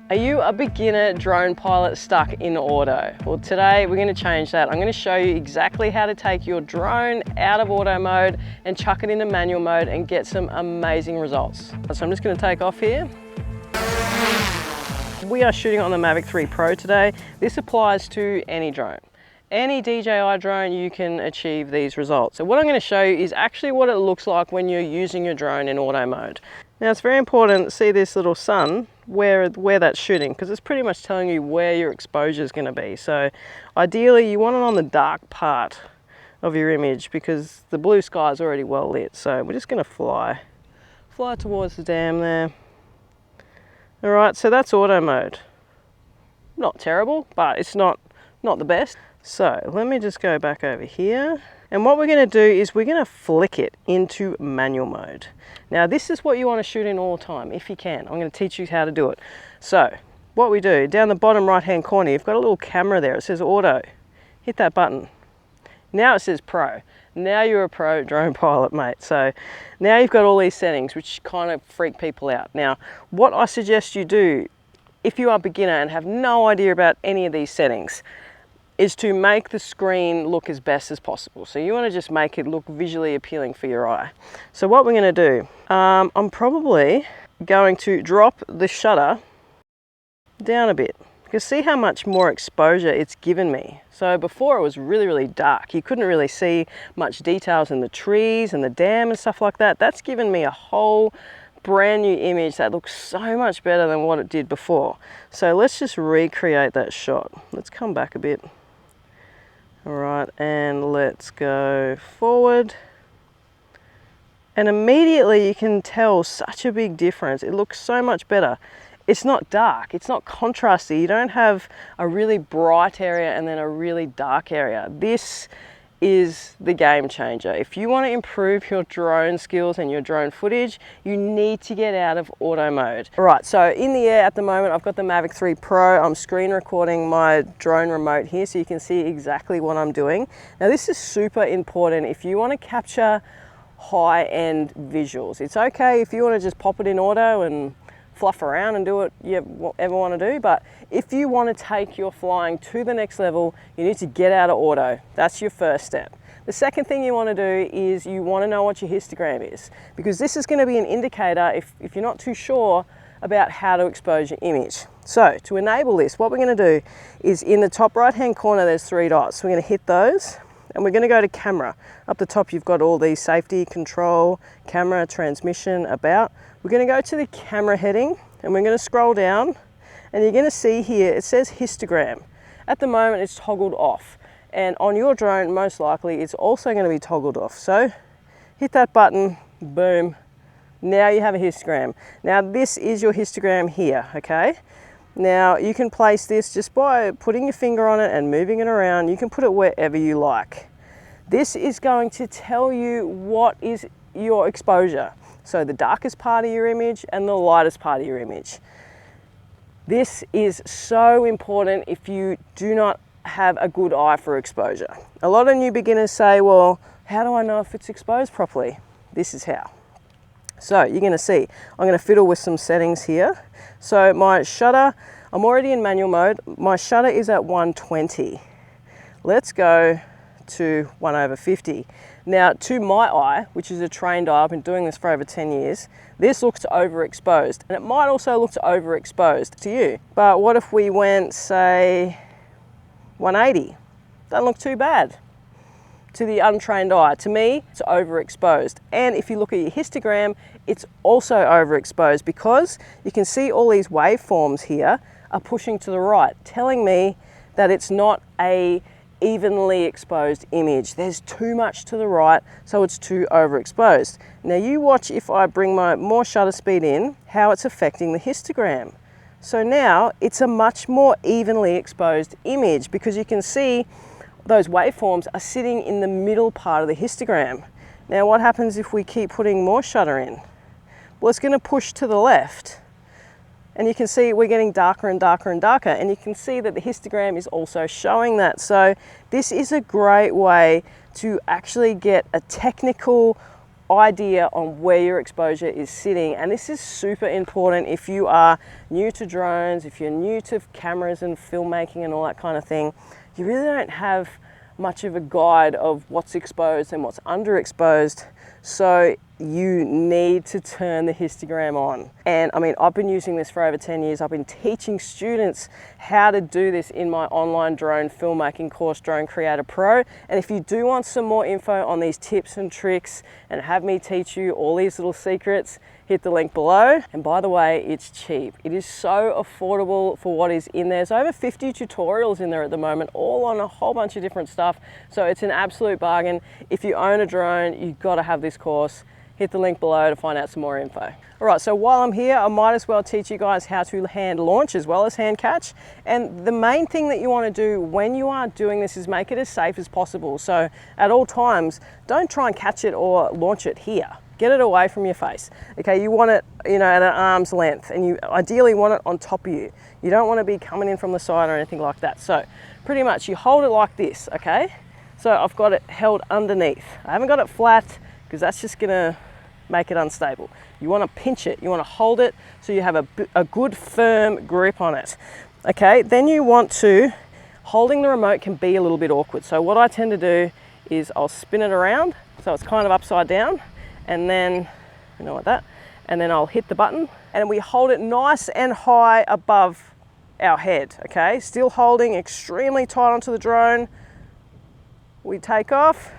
Are you a beginner drone pilot stuck in auto? Well, today we're going to change that. I'm going to show you exactly how to take your drone out of auto mode and chuck it into manual mode and get some amazing results. So I'm just going to take off here. We are shooting on the Mavic 3 Pro today. This applies to any drone. Any DJI drone, you can achieve these results. So what I'm going to show you is actually what it looks like when you're using your drone in auto mode. Now it's very important to see this little sun, where that's shooting, because it's pretty much telling you where your exposure is going to be. So ideally you want it on the dark part of your image because the blue sky is already well lit. So we're just going to fly towards the dam there. All right, so that's auto mode. Not terrible, but it's not the best. So let me just go back over here. And what we're going to do is we're going to flick it into manual mode. Now this is what you want to shoot in all the time, if you can. I'm going to teach you how to do it. So what we do, down the bottom right hand corner, you've got a little camera there. It says auto. Hit that button. Now it says pro. Now you're a pro drone pilot, mate. So now you've got all these settings which kind of freak people out. Now what I suggest you do, if you are a beginner and have no idea about any of these settings, is to make the screen look as best as possible. So you want to just make it look visually appealing for your eye. So what we're going to do, I'm probably going to drop the shutter down a bit, because see how much more exposure it's given me. So before it was really, really dark. You couldn't really see much details in the trees and the dam and stuff like that. That's given me a whole brand new image that looks so much better than what it did before. So let's just recreate that shot. Let's come back a bit. All right, and let's go forward. And immediately you can tell such a big difference. It looks so much better. It's not dark, it's not contrasty. You don't have a really bright area and then a really dark area. This is the game changer. If you want to improve your drone skills and your drone footage, you need to get out of auto mode. All right, so in the air at the moment, I've got the Mavic 3 Pro. I'm screen recording my drone remote here so you can see exactly what I'm doing. Now this is super important if you want to capture high-end visuals. It's okay if you want to just pop it in auto and fluff around and do what you ever want to do, but if you want to take your flying to the next level, you need to get out of auto. That's your first step. The second thing you want to do is you want to know what your histogram is, because this is going to be an indicator if you're not too sure about how to expose your image. So to enable this, what we're going to do is in the top right hand corner there's 3 dots. We're going to hit those and we're going to go to camera. Up the top you've got all these safety, control, camera, transmission, about. We're going to go to the camera heading and we're going to scroll down and you're going to see here it says histogram. At the moment it's toggled off, and on your drone most likely it's also going to be toggled off. So hit that button, boom, now you have a histogram. Now this is your histogram here, okay? Now you can place this just by putting your finger on it and moving it around. You can put it wherever you like. This is going to tell you what is your exposure. So the darkest part of your image and the lightest part of your image. This is so important if you do not have a good eye for exposure. A lot of new beginners say, well, how do I know if it's exposed properly? This is how. So you're going to see, I'm going to fiddle with some settings here. So my shutter, I'm already in manual mode. My shutter is at 120. Let's go to 1/50. Now to my eye, which is a trained eye, I've been doing this for over 10 years, this looks overexposed, and it might also look overexposed to you. But what if we went, say, 180? Doesn't look too bad to the untrained eye. To me, it's overexposed. And if you look at your histogram, it's also overexposed because you can see all these waveforms here are pushing to the right, telling me that it's not a evenly exposed image. There's too much to the right, so it's too overexposed. Now you watch if I bring my more shutter speed in, how it's affecting the histogram. So now it's a much more evenly exposed image because you can see those waveforms are sitting in the middle part of the histogram. Now what happens if we keep putting more shutter in? Well, it's going to push to the left. And you can see we're getting darker and darker and darker, and you can see that the histogram is also showing that. So this is a great way to actually get a technical idea on where your exposure is sitting. And this is super important if you are new to drones, if you're new to cameras and filmmaking and all that kind of thing. You really don't have much of a guide of what's exposed and what's underexposed. So you need to turn the histogram on. And I mean, I've been using this for over 10 years. I've been teaching students how to do this in my online drone filmmaking course, Drone Creator Pro. And if you do want some more info on these tips and tricks and have me teach you all these little secrets, hit the link below. And by the way, it's cheap. It is so affordable for what is in there. There's over 50 tutorials in there at the moment, all on a whole bunch of different stuff. So it's an absolute bargain. If you own a drone, you've got to have this course. Hit the link below to find out some more info. All right, so while I'm here, I might as well teach you guys how to hand launch as well as hand catch. And the main thing that you want to do when you are doing this is make it as safe as possible. So at all times, don't try and catch it or launch it here. Get it away from your face. Okay, you want it, at an arm's length, and you ideally want it on top of you. You don't want to be coming in from the side or anything like that. So pretty much you hold it like this, okay? So I've got it held underneath. I haven't got it flat because that's just gonna make it unstable. You want to pinch it, you want to hold it so you have a good firm grip on it. Okay, then you want to, holding the remote can be a little bit awkward. So what I tend to do is I'll spin it around so it's kind of upside down, and then, and then I'll hit the button and we hold it nice and high above our head, okay? Still holding extremely tight onto the drone. We take off.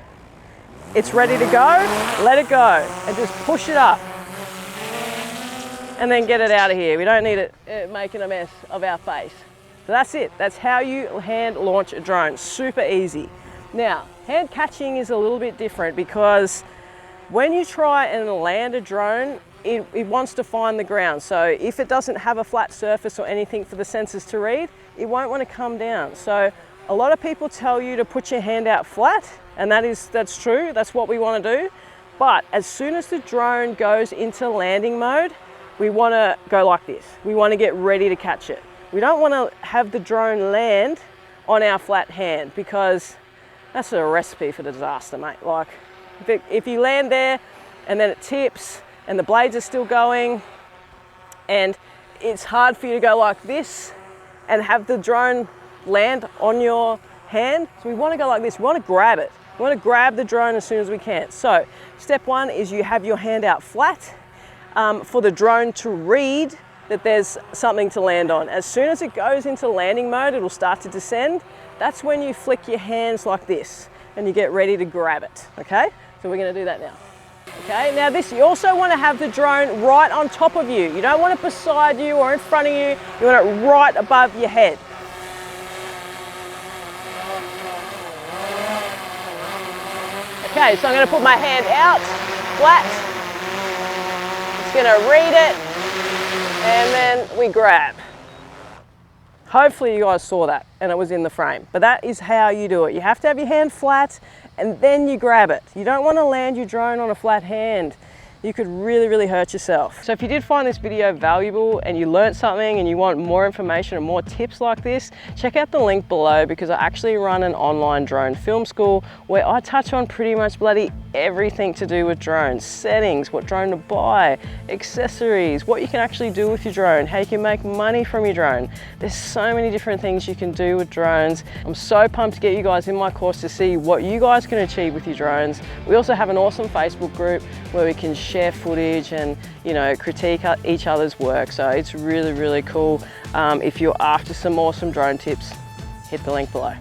It's ready to go, let it go, and just push it up. And then get it out of here. We don't need it making a mess of our face. So that's it. That's how you hand launch a drone. Super easy. Now, hand catching is a little bit different because when you try and land a drone, it wants to find the ground. So if it doesn't have a flat surface or anything for the sensors to read, it won't want to come down. So a lot of people tell you to put your hand out flat, and that's true, that's what we want to do. But as soon as the drone goes into landing mode, we want to go like this. We want to get ready to catch it. We don't want to have the drone land on our flat hand because that's a recipe for disaster, mate. Like, if you land there and then it tips and the blades are still going and it's hard for you to go like this and have the drone land on your hand. So we want to go like this. We want to grab it. We want to grab the drone as soon as we can. So step one is you have your hand out flat for the drone to read that there's something to land on. As soon as it goes into landing mode, it'll start to descend. That's when you flick your hands like this and you get ready to grab it. Okay, so we're going to do that now. Okay, now you also want to have the drone right on top of you. You don't want it beside you or in front of you. You want it right above your head. Okay, so I'm going to put my hand out, flat. It's going to read it, and then we grab. Hopefully you guys saw that and it was in the frame, but that is how you do it. You have to have your hand flat and then you grab it. You don't want to land your drone on a flat hand. You could really, really hurt yourself. So if you did find this video valuable and you learned something and you want more information and more tips like this, check out the link below because I actually run an online drone film school where I touch on pretty much bloody everything to do with drones. Settings, what drone to buy, accessories, what you can actually do with your drone, how you can make money from your drone. There's so many different things you can do with drones. I'm so pumped to get you guys in my course to see what you guys can achieve with your drones. We also have an awesome Facebook group where we can share footage and critique each other's work. So it's really, really cool. If you're after some awesome drone tips, hit the link below.